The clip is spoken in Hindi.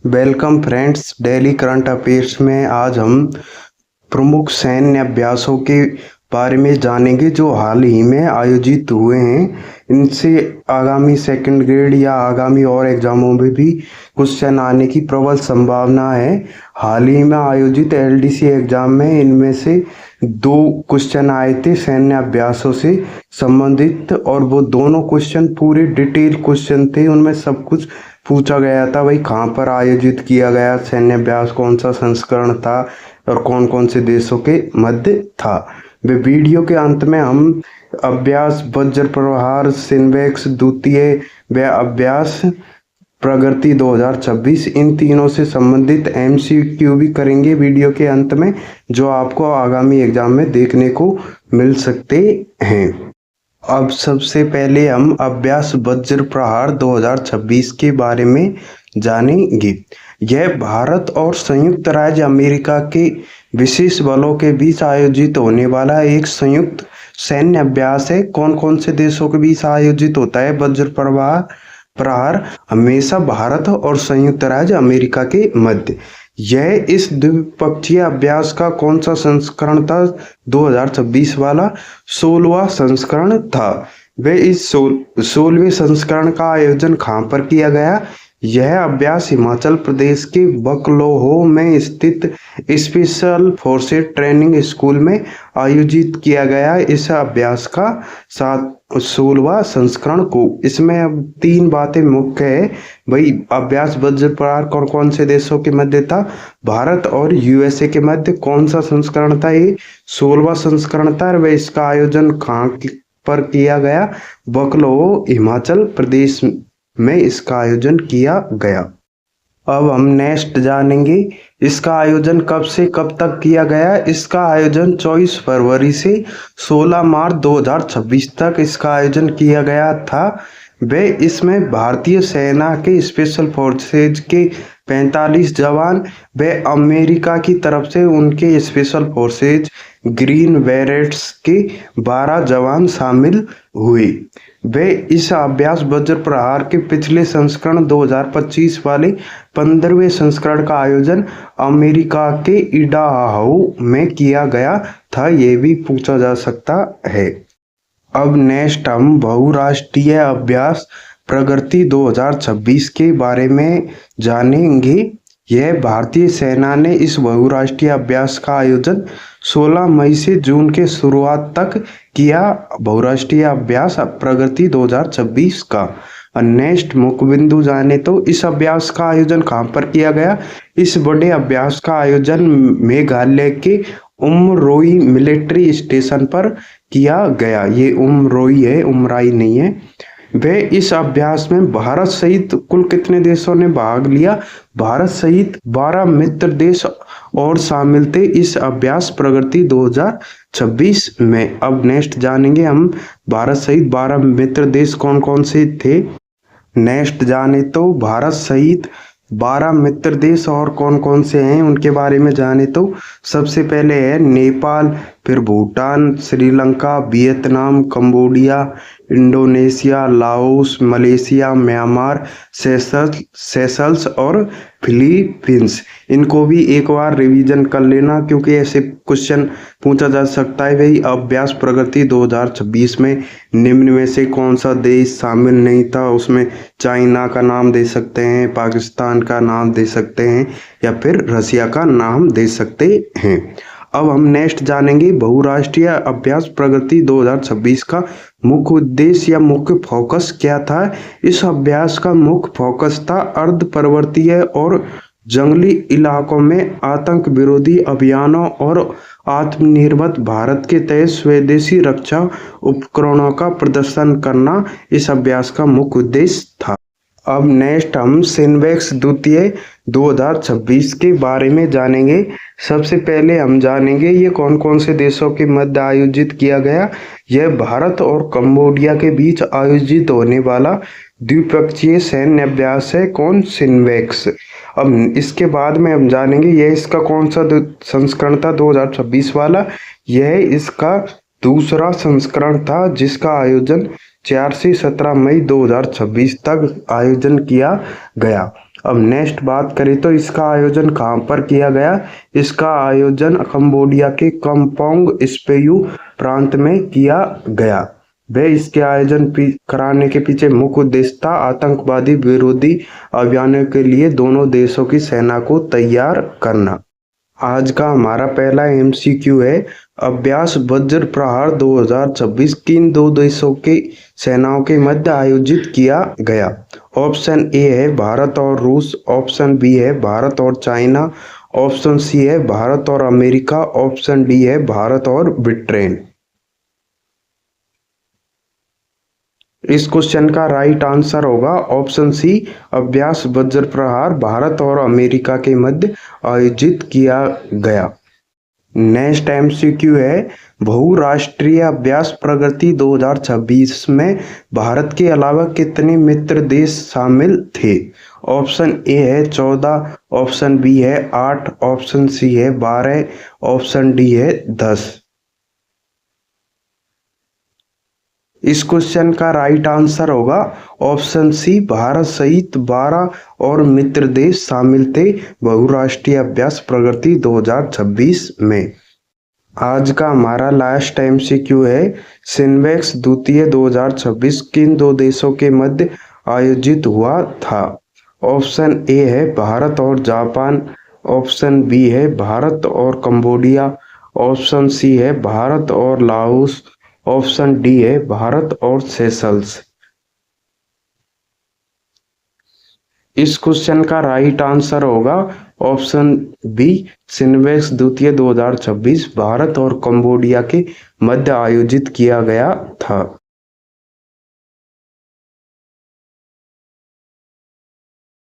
Welcome friends, daily current affairs में आज हम प्रमुख सैन्य अभ्यासों के बारे में जानेंगे जो हाल ही में आयोजित हुए हैं। इनसे आगामी सेकंड ग्रेड या आगामी और एग्जामों में भी क्वेश्चन आने की प्रबल संभावना है। हाल ही में आयोजित एलडीसी एग्जाम में इनमें से 2 क्वेश्चन आए थे सैन्य अभ्यासों से संबंधित, और वो दोनों क्वेश्चन पूरे डिटेल क्वेश्चन थे। उनमें सब कुछ पूछा गया था, भाई कहाँ पर आयोजित किया गया सैन्य अभ्यास, कौन सा संस्करण था और कौन कौन से देशों के मध्य था। वे वीडियो के अंत में हम अभ्यास वज्र प्रहार सिन्वेक्स द्वितीय व अभ्यास प्रगति 2026 इन तीनों से संबंधित एमसीक्यू भी करेंगे वीडियो के अंत में, जो आपको आगामी एग्जाम में देखने को मिल सकते हैं। अब सबसे पहले हम अभ्यास वज्र प्रहार 2026 के बारे में जानेंगे। यह भारत और संयुक्त राज्य अमेरिका के विशेष बलों के बीच आयोजित होने वाला एक संयुक्त सैन्य अभ्यास है। कौन कौन से देशों के बीच आयोजित होता है वज्र प्रहार? हमेशा भारत और संयुक्त राज्य अमेरिका के मध्य। यह इस द्विपक्षीय अभ्यास का कौन सा संस्करण था? 2026 वाला 16वां संस्करण था। वे इस 16वें संस्करण का आयोजन कहाँ पर किया गया? यह अभ्यास हिमाचल प्रदेश के बकलोहो में स्थित स्पेशल फोर्सेस ट्रेनिंग स्कूल में आयोजित किया गया। इस अभ्यास का 16वां संस्करण को, इसमें अब 3 बातें मुख्य है। भाई अभ्यास वज्र प्रहार कौन कौन से देशों के मध्य था? भारत और यूएसए के मध्य। कौन सा संस्करण था? ये 16वां संस्करण था। वह इसका आयोजन कहाँ पर किया गया? बकलोहो हिमाचल प्रदेश में इसका आयोजन किया गया। अब हम नेक्स्ट जानेंगे, इसका आयोजन कब से कब तक किया गया? इसका आयोजन 24 फरवरी से 16 मार्च 2026 तक इसका आयोजन किया गया था। वे इसमें भारतीय सेना के स्पेशल फोर्सेज के 45 जवान व अमेरिका की तरफ से उनके स्पेशल फोर्सेज ग्रीन बेरेट्स के 12 जवान शामिल हुए। वे इस अभ्यास वज्र प्रहार के पिछले संस्करण 2025 वाले 15वें संस्करण का आयोजन अमेरिका के इडाहो में किया गया था। ये भी पूछा जा सकता है। अब नेक्स्ट हम बहुराष्ट्रीय अभ्यास प्रगति 2026 के बारे में जानेंगे। यह भारतीय सेना ने इस बहुराष्ट्रीय अभ्यास का आयोजन 16 मई से जून के शुरुआत तक किया। बहुराष्ट्रीय अभ्यास प्रगति 2026 का नेक्स्ट मुख्य बिंदु जाने तो इस अभ्यास का आयोजन कहाँ पर किया गया? इस बड़े अभ्यास का आयोजन मेघालय के उमरोई मिलिट्री स्टेशन पर किया गया। ये उमरोई है, उमराई नहीं है। वे इस अभ्यास में भारत सहित कुल कितने देशों ने भाग लिया? भारत सहित 12 मित्र देश और शामिल थे इस अभ्यास प्रगति 2026 में। अब नेक्स्ट जानेंगे हम भारत सहित 12 मित्र देश कौन कौन से थे। नेक्स्ट जाने तो भारत सहित 12 मित्र देश और कौन कौन से हैं उनके बारे में जाने तो सबसे पहले है नेपाल, फिर Bhutan, Sri Lanka, Vietnam, Cambodia, Indonesia, Laos, Malaysia, Myanmar, Seychelles और फिलीपींस। इनको भी एक बार रिवीजन कर लेना, क्योंकि ऐसे क्वेश्चन पूछा जा सकता है। भाई अभ्यास प्रगति 2026 में निम्न में से कौन सा देश शामिल नहीं था? उसमें चाइना का नाम दे सकते हैं, पाकिस्तान का नाम दे सकते हैं, या फिर रसिया का नाम दे सकते हैं। अब हम नेक्स्ट जानेंगे बहुराष्ट्रीय अभ्यास प्रगति 2026 का मुख्य उद्देश्य या मुख्य फोकस क्या था। इस अभ्यास का मुख्य फोकस था अर्ध पर्वतीय और जंगली इलाकों में आतंक विरोधी अभियानों और आत्मनिर्भर भारत के तहत स्वदेशी रक्षा उपकरणों का प्रदर्शन करना इस अभ्यास का मुख्य उद्देश्य था। अब नेक्स्ट हम सिन्वेक्स द्वितीय 2026 के बारे में जानेंगे। सबसे पहले हम जानेंगे ये कौन कौन से देशों के मध्य आयोजित किया गया। यह भारत और कंबोडिया के बीच आयोजित होने वाला द्विपक्षीय सैन्य अभ्यास है। कौन? सिन्वेक्स। अब इसके बाद में हम जानेंगे यह इसका कौन सा संस्करण था 2026 वाला। यह इसका दूसरा संस्करण था, जिसका आयोजन 4 से 17 मई 2026 तक आयोजन किया गया। अब नेक्स्ट बात करें तो इसका आयोजन कहाँ पर किया गया। इसका आयोजन कंबोडिया के कम्पोंग स्पेयू प्रांत में किया गया। वे इसके आयोजन कराने के पीछे मुख्य उद्देश्य था आतंकवादी विरोधी अभियानों के लिए दोनों देशों की सेना को तैयार करना। आज का हमारा पहला एमसीक्यू है, अभ्यास वज्र प्रहार 2026 किन दो देशों के सेनाओं के मध्य आयोजित किया गया। ऑप्शन ए है भारत और रूस, ऑप्शन बी है भारत और चाइना, ऑप्शन सी है भारत और अमेरिका, ऑप्शन डी है भारत और ब्रिटेन। इस क्वेश्चन का राइट आंसर होगा ऑप्शन सी, अभ्यास वज्र प्रहार भारत और अमेरिका के मध्य आयोजित किया गया। नेक्स्ट एमसीक्यू है, बहुराष्ट्रीय अभ्यास प्रगति 2026 में भारत के अलावा कितने मित्र देश शामिल थे। ऑप्शन ए है 14, ऑप्शन बी है 8, ऑप्शन सी है 12, ऑप्शन डी है 10। इस क्वेश्चन का राइट आंसर होगा ऑप्शन सी, भारत सहित 12 और मित्र देश शामिल थे बहुराष्ट्रीय अभ्यास प्रगति 2026 में। आज का हमारा लास्ट एमसीक्यू है, सिन्वेक्स द्वितीय 2026 किन दो देशों के मध्य आयोजित हुआ था। ऑप्शन ए है भारत और जापान, ऑप्शन बी है भारत और कंबोडिया, ऑप्शन सी है भारत और लाओस, ऑप्शन डी है भारत और सेशल्स। इस क्वेश्चन का राइट आंसर होगा ऑप्शन बी, सिन्वेक्स द्वितीय 2026 भारत और कंबोडिया के मध्य आयोजित किया गया था।